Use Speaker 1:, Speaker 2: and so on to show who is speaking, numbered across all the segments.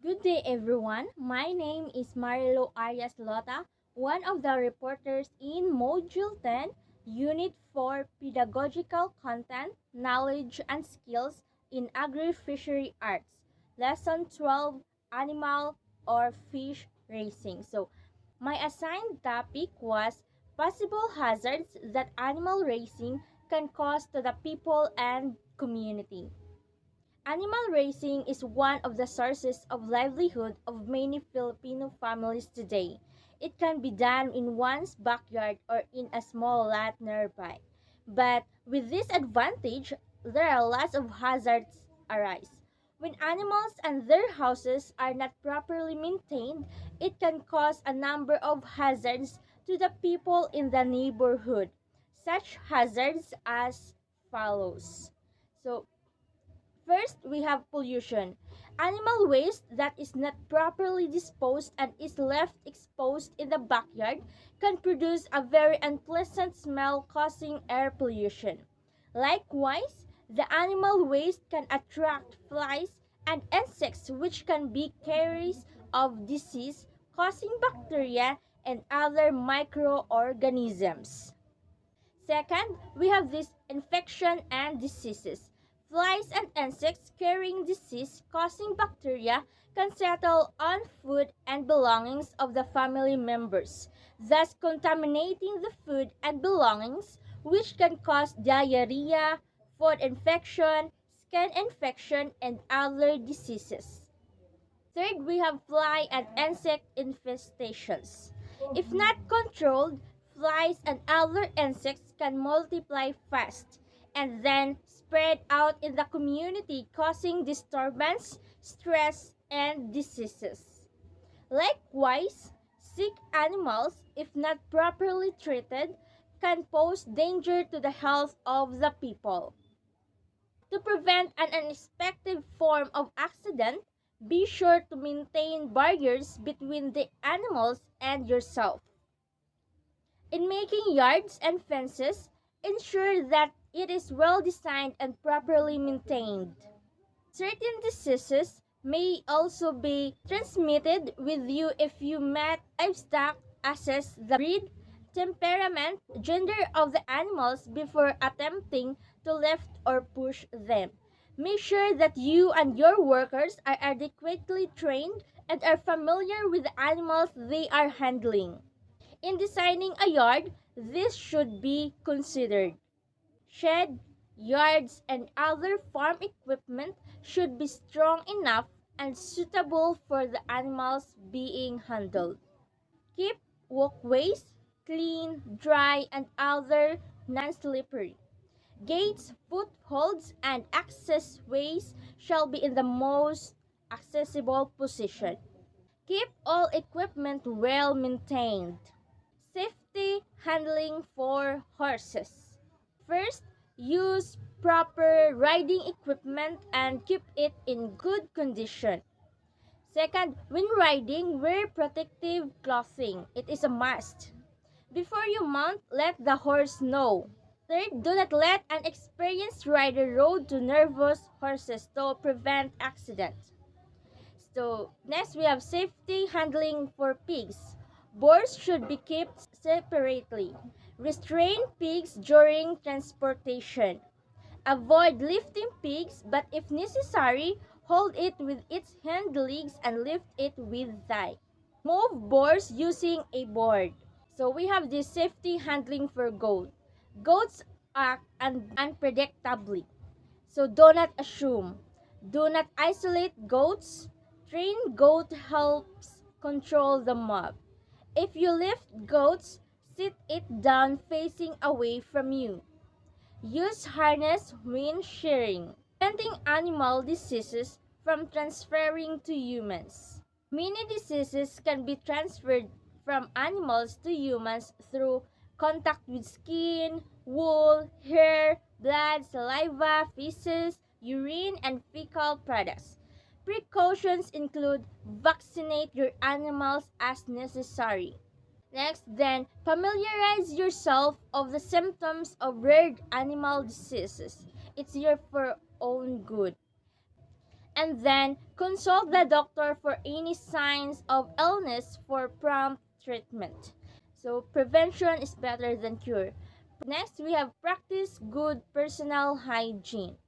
Speaker 1: Good day, everyone. My name is Marilo Arias Lota, one of the reporters in Module 10, Unit 4 Pedagogical Content, Knowledge and Skills in Agri Fishery Arts, Lesson 12 Animal or Fish Racing. My assigned topic was possible hazards that animal racing can cause to the people and community. Animal raising is one of the sources of livelihood of many Filipino families today. It can be done in one's backyard or in a small lot nearby. But with this advantage, there are lots of hazards arise. When animals and their houses are not properly maintained, it can cause a number of hazards to the people in the neighborhood. Such hazards as follows. So, First, we have pollution. Animal waste that is not properly disposed and is left exposed in the backyard can produce a very unpleasant smell causing air pollution. Likewise, the animal waste can attract flies and insects which can be carriers of disease causing bacteria and other microorganisms. Second, we have this infection and diseases. Flies and insects carrying disease causing bacteria can settle on food and belongings of the family members, thus contaminating the food and belongings, which can cause diarrhea, food infection, skin infection, and other diseases. Third, we have fly and insect infestations. If not controlled, flies and other insects can multiply fast and then spread out in the community, causing disturbance, stress, and diseases. Likewise, sick animals, if not properly treated, can pose danger to the health of the people. To prevent an unexpected form of accident, be sure to maintain barriers between the animals and yourself. In making yards and fences, ensure that it is well designed and properly maintained. Certain diseases may also be transmitted with you if you met livestock, assess the breed, temperament, gender of the animals before attempting to lift or push them. Make sure that you and your workers are adequately trained and are familiar with the animals they are handling. In designing a yard, this should be considered. Shed, yards, and other farm equipment should be strong enough and suitable for the animals being handled. Keep walkways clean, dry, and other non-slippery. Gates, footholds, and access ways shall be in the most accessible position. Keep all equipment well maintained. Safety handling for horses. First, use proper riding equipment and keep it in good condition. Second, when riding, wear protective clothing. It is a must. Before you mount, let the horse know. Third, do not let an experienced rider ride to nervous horses to prevent accidents. Next we have safety handling for pigs. Boars should be kept separately. Restrain pigs during transportation. Avoid lifting pigs, but if necessary, hold it with its hind legs and lift it with thigh. Move boars using a board. So we have this safety handling for goat. Goats act unpredictably. So do not assume. Do not isolate goats. Trained goat helps control the mob. If you lift goats, sit it down facing away from you. Use harness when shearing, preventing animal diseases from transferring to humans. Many diseases can be transferred from animals to humans through contact with skin, wool, hair, blood, saliva, feces, urine, and fecal products. Precautions include vaccinate your animals as necessary. Next, then, familiarize yourself of the symptoms of rare animal diseases. It's your for own good. And then consult the doctor for any signs of illness for prompt treatment. So prevention is better than cure. Next, we have practice good personal hygiene.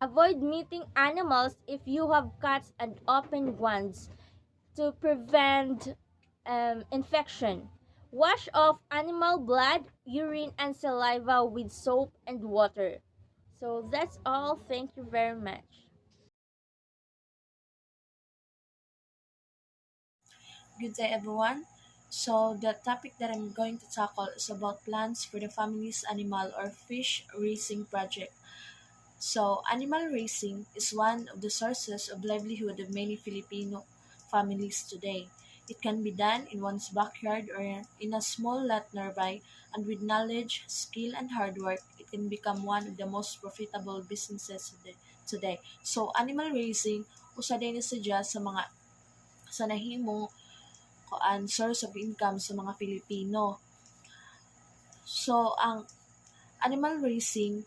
Speaker 1: Avoid meeting animals if you have cats and open wounds to prevent infection. Wash off animal blood, urine, and saliva with soap and water. So that's all. Thank you very much.
Speaker 2: Good day, everyone. So, the topic that I'm going to tackle is about plans for the family's animal or fish raising project. So, animal raising is one of the sources of livelihood of many Filipino families today. It can be done in one's backyard or in a small lot nearby, and with knowledge, skill, and hard work, it can become one of the most profitable businesses today. So, animal raising, usa din ni sadya sa mga sa nahimong source of income sa mga Pilipino. So, ang animal raising,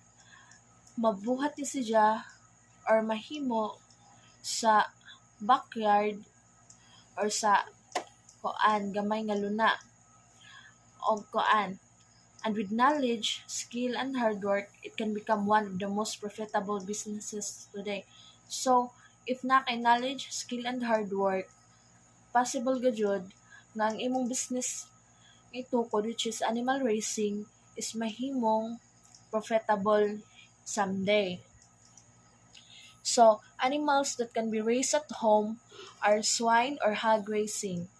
Speaker 2: mabuhat ni siya or mahimo sa backyard or sa gamay nga luna o and with knowledge, skill, and hard work, it can become one of the most profitable businesses today. So, if na kay knowledge, skill, and hard work, possible ga jud nga ang imong business ito which is animal raising is mahimong profitable someday. So, animals that can be raised at home are swine or hog raising.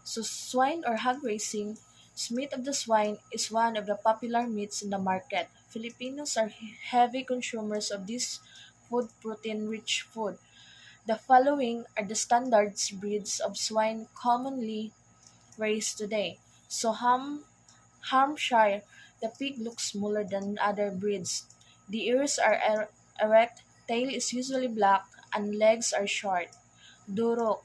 Speaker 2: So, swine or hog raising, meat of the swine is one of the popular meats in the market. Filipinos are heavy consumers of this food protein-rich food. The following are the standards breeds of swine commonly raised today. So, Hampshire, the pig looks smaller than other breeds. The ears are erect, tail is usually black, and legs are short. Durok.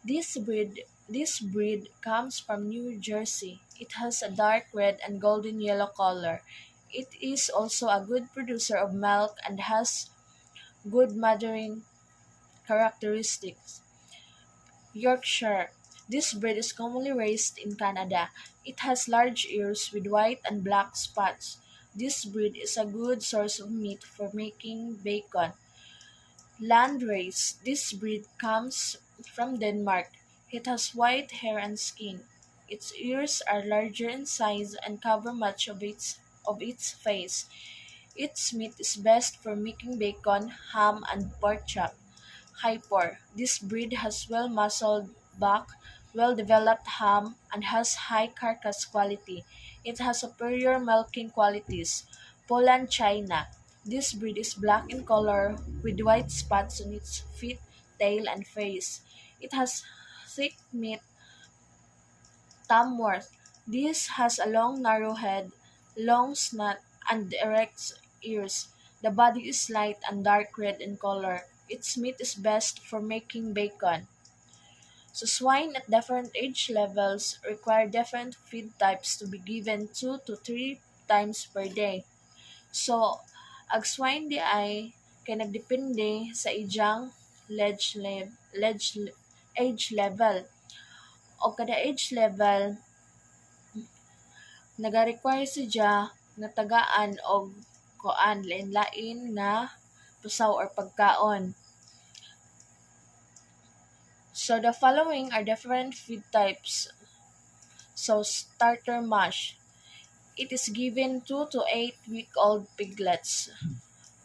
Speaker 2: This breed comes from New Jersey. It has a dark red and golden yellow color. It is also a good producer of milk and has good mothering characteristics. Yorkshire. This breed is commonly raised in Canada. It has large ears with white and black spots. This breed is a good source of meat for making bacon. Landrace. This breed comes from Denmark. It has white hair and skin. Its ears are larger in size and cover much of its face. Its meat is best for making bacon, ham, and pork chop. Hyper. This breed has well-muscled back, well-developed ham, and has high carcass quality. It has superior milking qualities. Poland China. This breed is black in color with white spots on its feet, tail, and face. It has thick meat Tamworth. This has a long narrow head, long snout, and erect ears. The body is light and dark red in color. Its meat is best for making bacon. So swine at different age levels require different feed types to be given 2 to 3 times per day. So, ag swine di ay kay nagdepende sa ijang age level. O kada age level, naga-require siya nga tagaan og lain-lain nga pusaw or pagkaon. So the following are different feed types. So starter mash. It is given 2 to 8 week old piglets.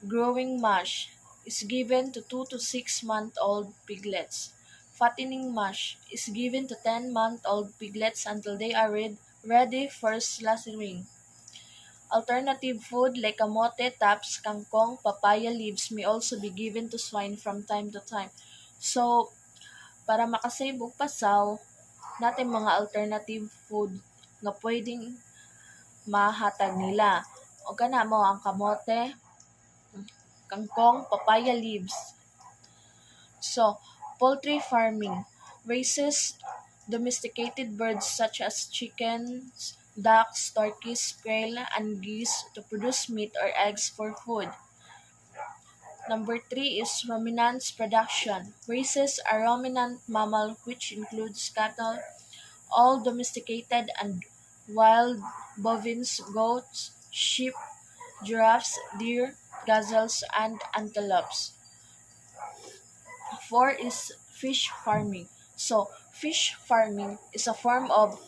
Speaker 2: Growing mash is given to 2 to 6 month old piglets. Fattening mash is given to 10-month-old piglets until they are ready for slaughtering. Alternative food like kamote, taps, kangkong, papaya leaves may also be given to swine from time to time. So, para makasave og pasaw, natin mga alternative food nga pwedeng mahatag nila. O kana mo ang kamote, kangkong, papaya leaves. So, poultry farming raises domesticated birds such as chickens, ducks, turkeys, quail, and geese to produce meat or eggs for food. Number three is ruminants production. Raises a ruminant mammal which includes cattle, all domesticated and wild bovines, goats, sheep, giraffes, deer, gazelles, and antelopes. Four is fish farming. So, fish farming is a form of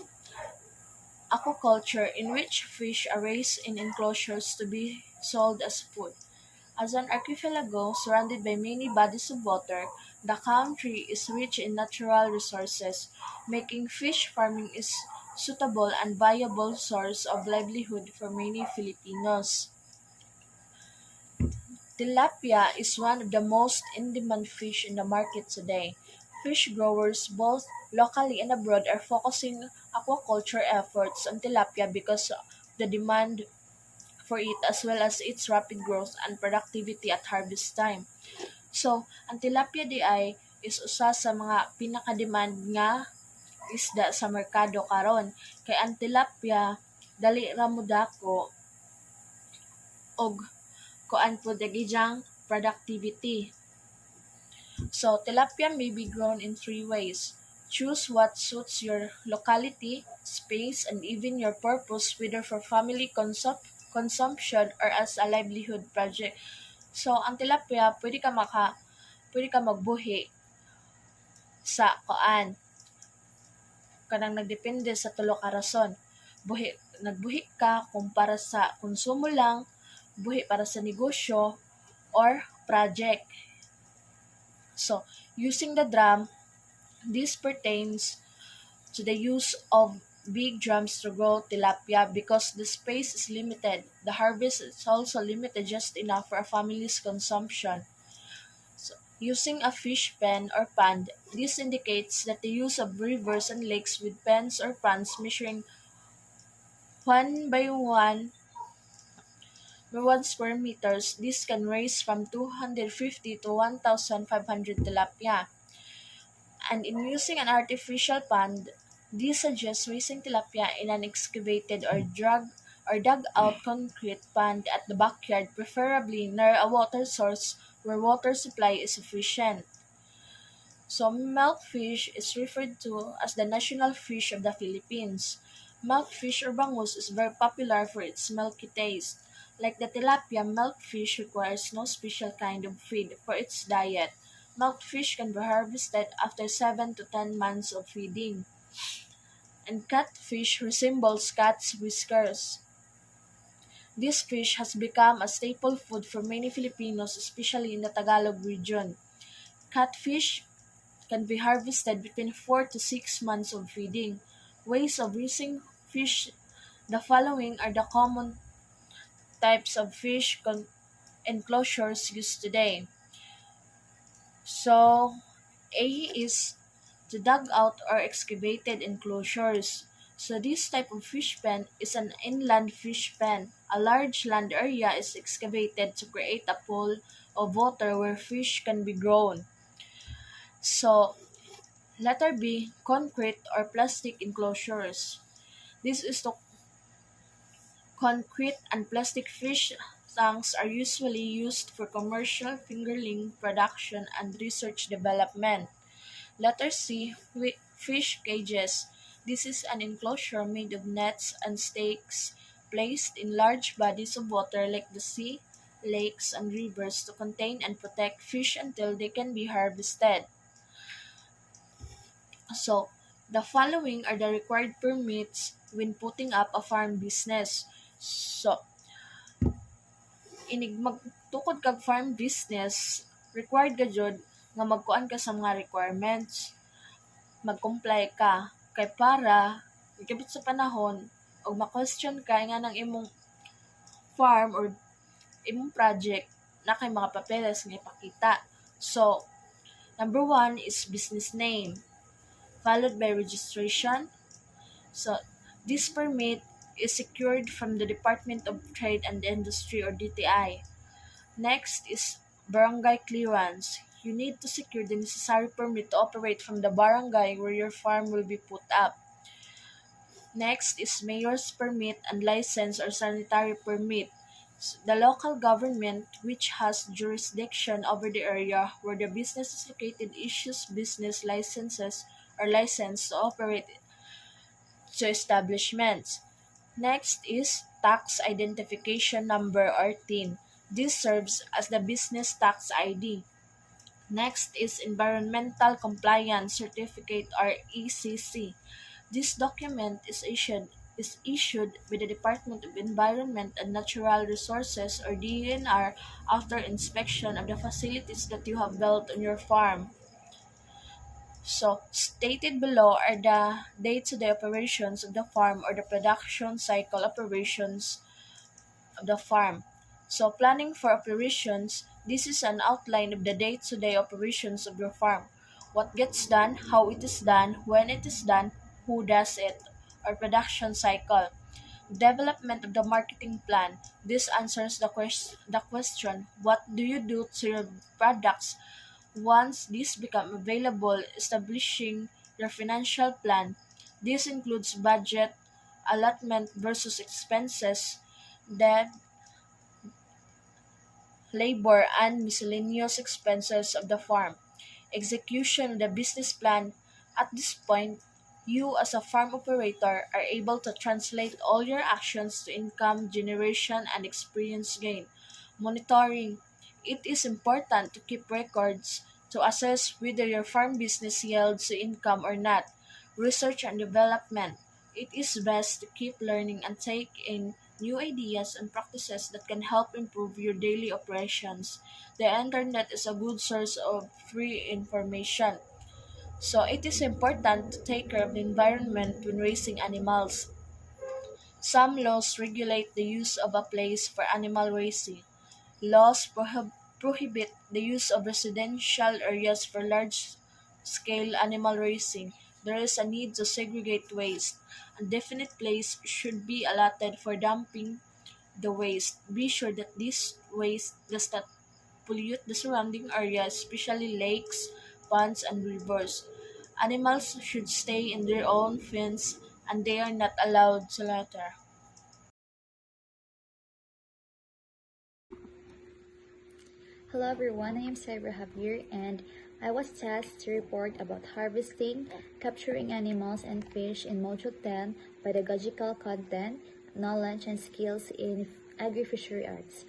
Speaker 2: aquaculture in which fish are raised in enclosures to be sold as food. As an archipelago surrounded by many bodies of water, the country is rich in natural resources, making fish farming is suitable and viable source of livelihood for many Filipinos. Tilapia is one of the most in-demand fish in the market today. Fish growers both locally and abroad are focusing aquaculture efforts on tilapia because of the demand for it as well as its rapid growth and productivity at harvest time. So, ang tilapia di ay is usa sa mga pinaka-demand nga isda sa merkado karon. Kay ang tilapia dali ra mo dako og kuan po dagijang productivity. So, tilapia may be grown in three ways. Choose what suits your locality, space, and even your purpose, whether for family consumption or as a livelihood project. So, ang tilapia, pwede ka magbuhi sa kanang nagdepende sa tulo ka rason. Nagbuhi ka kung para sa konsumo lang, buhi para sa negosyo, or project. So, using the drum, this pertains to the use of big drums to grow tilapia because the space is limited. The harvest is also limited just enough for a family's consumption. So, using a fish pen or pond, this indicates that the use of rivers and lakes with pens or ponds measuring 1 by 1 square meters, this can raise from 250 to 1,500 tilapia. And in using an artificial pond, this suggests raising tilapia in an excavated or dug out concrete pond at the backyard, preferably near a water source where water supply is sufficient. So, milkfish is referred to as the national fish of the Philippines. Milkfish or bangus is very popular for its milky taste. Like the tilapia, milkfish requires no special kind of feed for its diet. Milkfish can be harvested after 7 to 10 months of feeding. And catfish resembles cat's whiskers. This fish has become a staple food for many Filipinos, especially in the Tagalog region. Catfish can be harvested between 4 to 6 months of feeding. Ways of raising fish. The following are the common types of fish enclosures used today. So, A is the dug out or excavated enclosures. So, this type of fish pen is an inland fish pen. A large land area is excavated to create a pool of water where fish can be grown. So, letter B, concrete or plastic enclosures. This is the concrete and plastic fish tanks are usually used for commercial fingerling production and research development. Letter C, fish cages. This is an enclosure made of nets and stakes placed in large bodies of water like the sea, lakes, and rivers to contain and protect fish until they can be harvested. So, the following are the required permits when putting up a farm business. So, inig magtukod kag farm business, required ka jud nga magkuan ka sa mga requirements. Mag-comply ka kay para ikabot sa panahon og ma-question ka nga ng imong farm or imong project na kay mga papeles nga ipakita. So, number 1 is business name, followed by registration. So, this permit is secured from the Department of Trade and Industry or DTI. Next is barangay clearance. You need to secure the necessary permit to operate from the barangay where your farm will be put up. Next is mayor's permit and license or sanitary permit. The local government, which has jurisdiction over the area where the business is located, issues business licenses or license to operate to establishments. Next is Tax Identification Number or TIN. This serves as the business tax ID. Next is Environmental Compliance Certificate or ECC. This document is issued by the Department of Environment and Natural Resources or DENR after inspection of the facilities that you have built on your farm. So, stated below are the day-to-day operations of the farm or the production cycle operations of the farm. So, planning for operations, this is an outline of the day-to-day operations of your farm. What gets done, how it is done, when it is done, who does it, or production cycle. Development of the marketing plan. This answers the question, what do you do to your products once these become available, establishing your financial plan. This includes budget, allotment versus expenses, debt, labor, and miscellaneous expenses of the farm. Execution of the business plan. At this point, you as a farm operator are able to translate all your actions to income generation and experience gain. Monitoring. It is important to keep records to assess whether your farm business yields income or not. Research and development. It is best to keep learning and take in new ideas and practices that can help improve your daily operations. The internet is a good source of free information. So it is important to take care of the environment when raising animals. Some laws regulate the use of a place for animal raising. Laws prohibit the use of residential areas for large-scale animal raising. There is a need to segregate waste. A definite place should be allotted for dumping the waste. Be sure that this waste does not pollute the surrounding area, especially lakes, ponds, and rivers. Animals should stay in their own fence and they are not allowed to litter.
Speaker 3: Hello everyone, I am Cyber Javier and I was tasked to report about harvesting, capturing animals and fish in Module 10, pedagogical content, knowledge and skills in Agri Fishery Arts.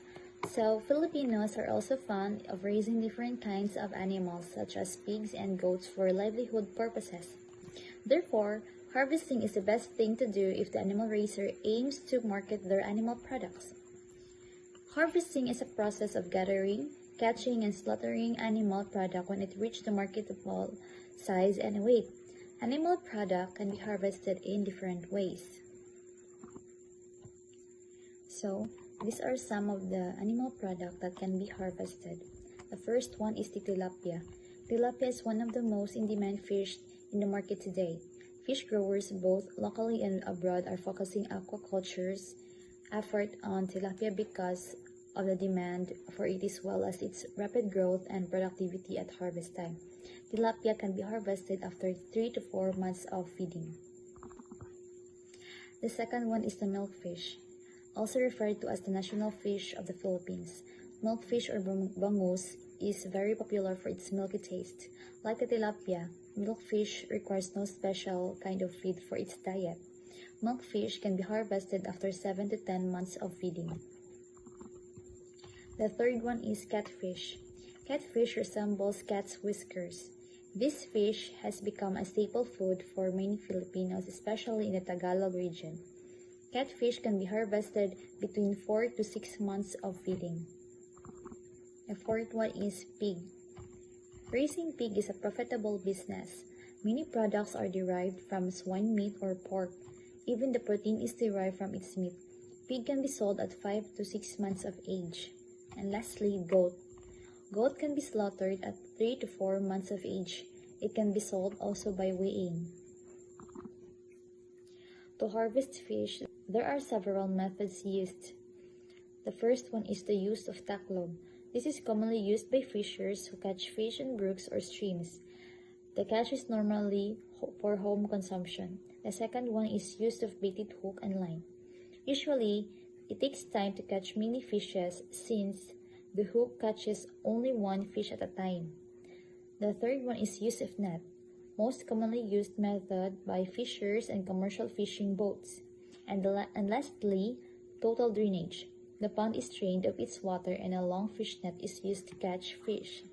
Speaker 3: So, Filipinos are also fond of raising different kinds of animals such as pigs and goats for livelihood purposes. Therefore, harvesting is the best thing to do if the animal raiser aims to market their animal products. Harvesting is a process of gathering, catching, and slaughtering animal product when it reaches the marketable size and weight. Animal product can be harvested in different ways. So, these are some of the animal product that can be harvested. The first one is the tilapia. Tilapia is one of the most in-demand fish in the market today. Fish growers both locally and abroad are focusing aquaculture's effort on tilapia because of the demand for it as well as its rapid growth and productivity at harvest time. Tilapia can be harvested after 3 to 4 months of feeding. The second one is the milkfish, also referred to as the national fish of the Philippines. Milkfish or bangus is very popular for its milky taste. Like the tilapia, milkfish requires no special kind of feed for its diet. Milkfish can be harvested after 7 to 10 months of feeding. The third one is catfish. Catfish resembles cat's whiskers. This fish has become a staple food for many Filipinos, especially in the Tagalog region. Catfish can be harvested between 4 to 6 months of feeding. The fourth one is pig. Raising pig is a profitable business. Many products are derived from swine meat or pork. Even the protein is derived from its meat. Pig can be sold at 5 to 6 months of age. And lastly, goat. Goat can be slaughtered at 3 to 4 months of age. It can be sold also by weighing. To harvest fish, there are several methods used. The first one is the use of tacklob. This is commonly used by fishers who catch fish in brooks or streams. The catch is normally for home consumption. The second one is use of baited hook and line. Usually, It takes time to catch many fishes since the hook catches only one fish at a time. The third one is use of net, most commonly used method by fishers and commercial fishing boats. And lastly, total drainage. The pond is drained of its water and a long fish net is used to catch fish.